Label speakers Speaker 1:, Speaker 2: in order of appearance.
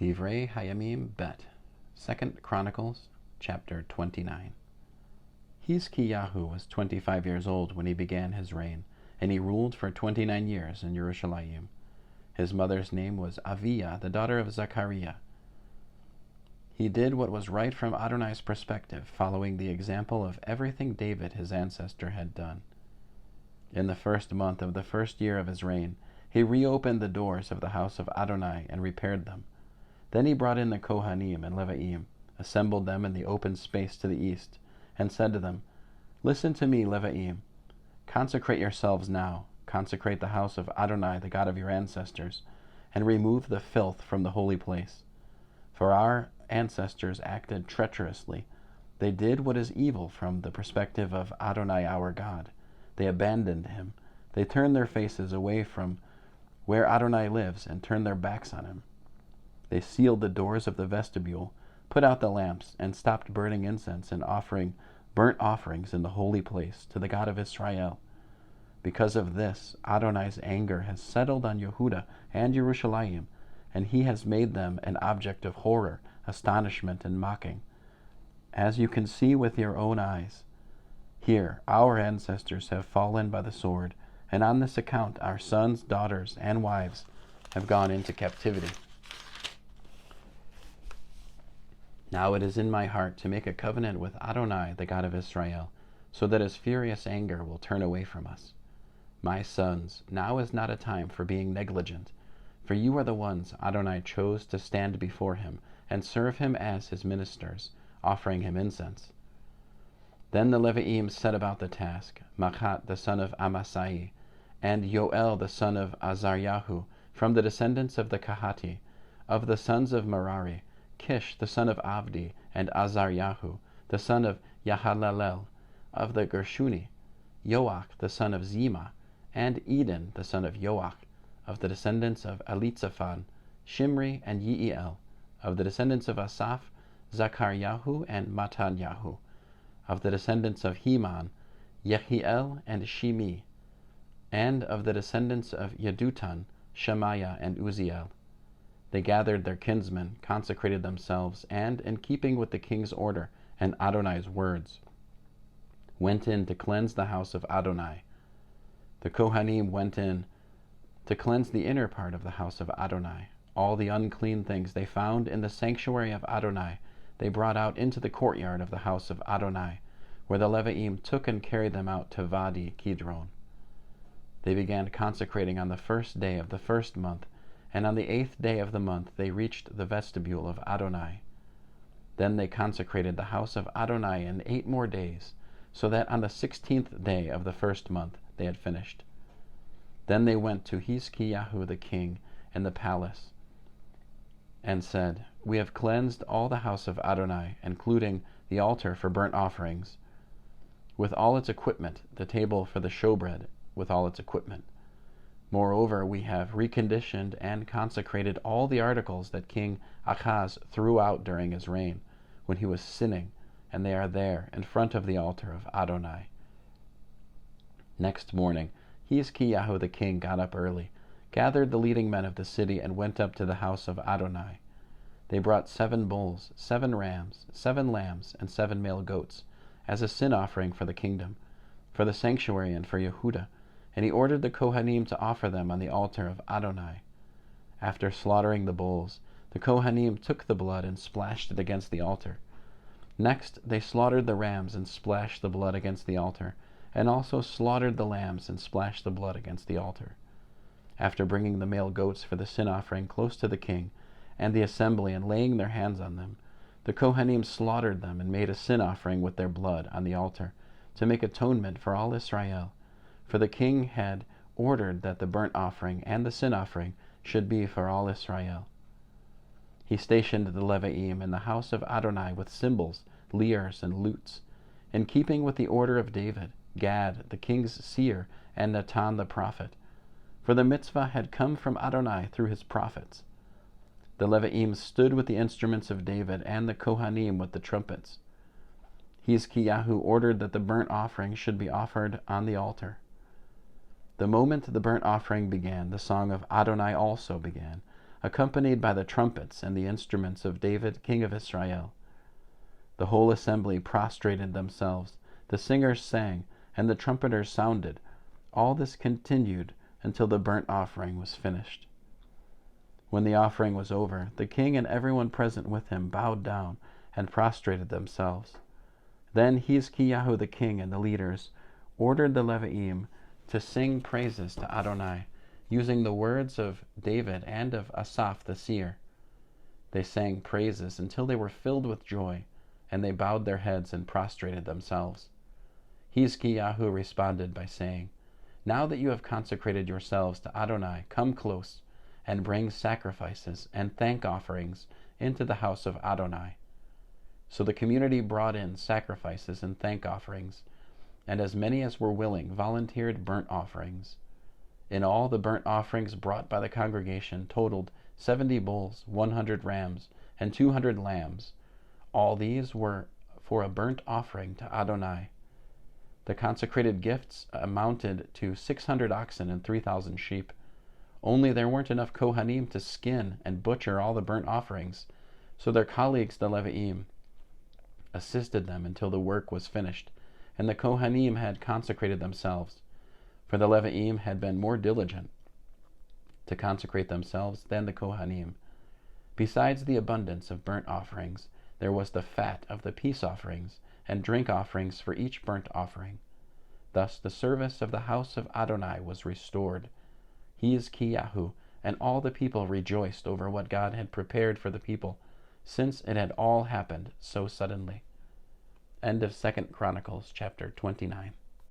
Speaker 1: Divrei-HaYamim bet. 2 Chronicles, chapter 29. Hezekiah was 25 years old when he began his reign, and he ruled for 29 years in Jerusalem. His mother's name was Aviah, the daughter of Zechariah. He did what was right from Adonai's perspective, following the example of everything David, his ancestor, had done. In the first month of the first year of his reign, he reopened the doors of the house of Adonai and repaired them. Then he brought in the Kohanim and Levi'im, assembled them in the open space to the east, and said to them, "Listen to me, Levi'im. Consecrate yourselves now, consecrate the house of Adonai, the God of your ancestors, and remove the filth from the holy place. For our ancestors acted treacherously. They did what is evil from the perspective of Adonai our God. They abandoned him. They turned their faces away from where Adonai lives and turned their backs on him. They sealed the doors of the vestibule, put out the lamps, and stopped burning incense and offering burnt offerings in the holy place to the God of Israel. Because of this, Adonai's anger has settled on Yehuda and Jerusalem, and he has made them an object of horror, astonishment, and mocking. As you can see with your own eyes, here our ancestors have fallen by the sword, and on this account our sons, daughters, and wives have gone into captivity. Now it is in my heart to make a covenant with Adonai, the God of Israel, so that his furious anger will turn away from us. My sons, now is not a time for being negligent, for you are the ones Adonai chose to stand before him and serve him as his ministers, offering him incense." Then the Levi'im set about the task, Machat the son of Amasai, and Yoel the son of Azaryahu, from the descendants of the Kahati, of the sons of Merari, Kish the son of Avdi, and Azaryahu the son of Yahalalel, of the Gershuni, Yoach the son of Zima, and Eden the son of Yoach, of the descendants of Elitzaphan, Shimri and Yiel, of the descendants of Asaph, Zacharyahu and Matanyahu, of the descendants of Heman, Yehiel and Shimi, and of the descendants of Yedutan, Shemaiah and Uziel. They gathered their kinsmen, consecrated themselves, and, in keeping with the king's order and Adonai's words, went in to cleanse the house of Adonai. The Kohanim went in to cleanse the inner part of the house of Adonai. All the unclean things they found in the sanctuary of Adonai they brought out into the courtyard of the house of Adonai, where the Levi'im took and carried them out to Vadi Kidron. They began consecrating on the first day of the first month, and on the 8th day of the month they reached the vestibule of Adonai. Then they consecrated the house of Adonai in 8 more days, so that on the 16th day of the first month they had finished. Then they went to Hezekiah the king in the palace, and said, "We have cleansed all the house of Adonai, including the altar for burnt offerings, with all its equipment, the table for the showbread, with all its equipment. Moreover, we have reconditioned and consecrated all the articles that King Achaz threw out during his reign, when he was sinning, and they are there in front of the altar of Adonai." Next morning, Hezekiah the king got up early, gathered the leading men of the city, and went up to the house of Adonai. They brought 7 bulls, 7 rams, 7 lambs, and 7 male goats, as a sin offering for the kingdom, for the sanctuary, and for Yehuda, and he ordered the Kohanim to offer them on the altar of Adonai. After slaughtering the bulls, the Kohanim took the blood and splashed it against the altar. Next they slaughtered the rams and splashed the blood against the altar, and also slaughtered the lambs and splashed the blood against the altar. After bringing the male goats for the sin offering close to the king and the assembly and laying their hands on them, the Kohanim slaughtered them and made a sin offering with their blood on the altar, to make atonement for all Israel. For the king had ordered that the burnt offering and the sin offering should be for all Israel. He stationed the Levi'im in the house of Adonai with cymbals, lyres, and lutes, in keeping with the order of David, Gad, the king's seer, and Natan the prophet. For the mitzvah had come from Adonai through his prophets. The Levi'im stood with the instruments of David, and the Kohanim with the trumpets. Hezekiah ordered that the burnt offering should be offered on the altar. The moment the burnt offering began, the song of Adonai also began, accompanied by the trumpets and the instruments of David, king of Israel. The whole assembly prostrated themselves, the singers sang, and the trumpeters sounded. All this continued until the burnt offering was finished. When the offering was over, the king and everyone present with him bowed down and prostrated themselves. Then Hezekiah the king and the leaders ordered the Levi'im to sing praises to Adonai, using the words of David and of Asaph the seer. They sang praises until they were filled with joy, and they bowed their heads and prostrated themselves. Hezekiah responded by saying, "Now that you have consecrated yourselves to Adonai, come close and bring sacrifices and thank offerings into the house of Adonai." So the community brought in sacrifices and thank offerings, and as many as were willing volunteered burnt offerings. In all, the burnt offerings brought by the congregation totaled 70 bulls, 100 rams, and 200 lambs. All these were for a burnt offering to Adonai. The consecrated gifts amounted to 600 oxen and 3,000 sheep. Only there weren't enough Kohanim to skin and butcher all the burnt offerings, so their colleagues, the Levi'im, assisted them until the work was finished, and the Kohanim had consecrated themselves, for the Levi'im had been more diligent to consecrate themselves than the Kohanim. Besides the abundance of burnt offerings, there was the fat of the peace offerings and drink offerings for each burnt offering. Thus the service of the house of Adonai was restored. Hezekiah and all the people rejoiced over what God had prepared for the people, since it had all happened so suddenly. End of 2 Chronicles chapter 29.